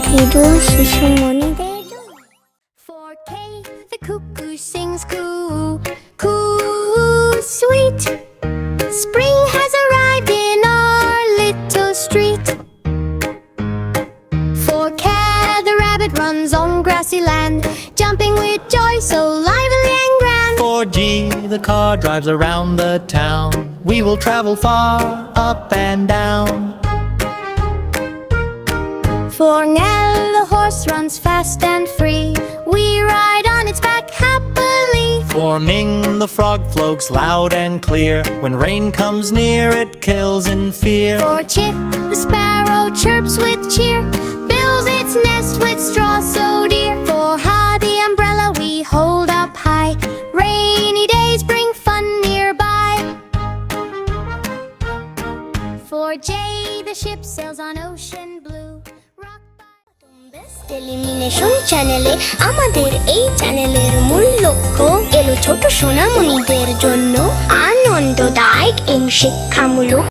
ভীরু শিশুমণিদের জন্য। For K, the cuckoo sings coo, coo, sweet. Spring has arrived in our little street. For K, the rabbit runs on grassy land, jumping with joy so lively and grand. For G, the car drives around the town. We will travel far, up and down. For L, the horse runs fast and free. We ride on its back happily. For Ming, the frog floats loud and clear. When rain comes near, it kills in fear. For Chip, the sparrow chirps with cheer, builds its nest with straw so dear. For Ha, the umbrella we hold up high, rainy days bring fun nearby. For J, the ship sails on ocean blue. টেলিমিনেশন চ্যানেলে আমাদের এই চ্যানেলের মূল লক্ষ্য এলো ছোট সোনামণিদের জন্য আনন্দদায়ক এবং শিক্ষামূলক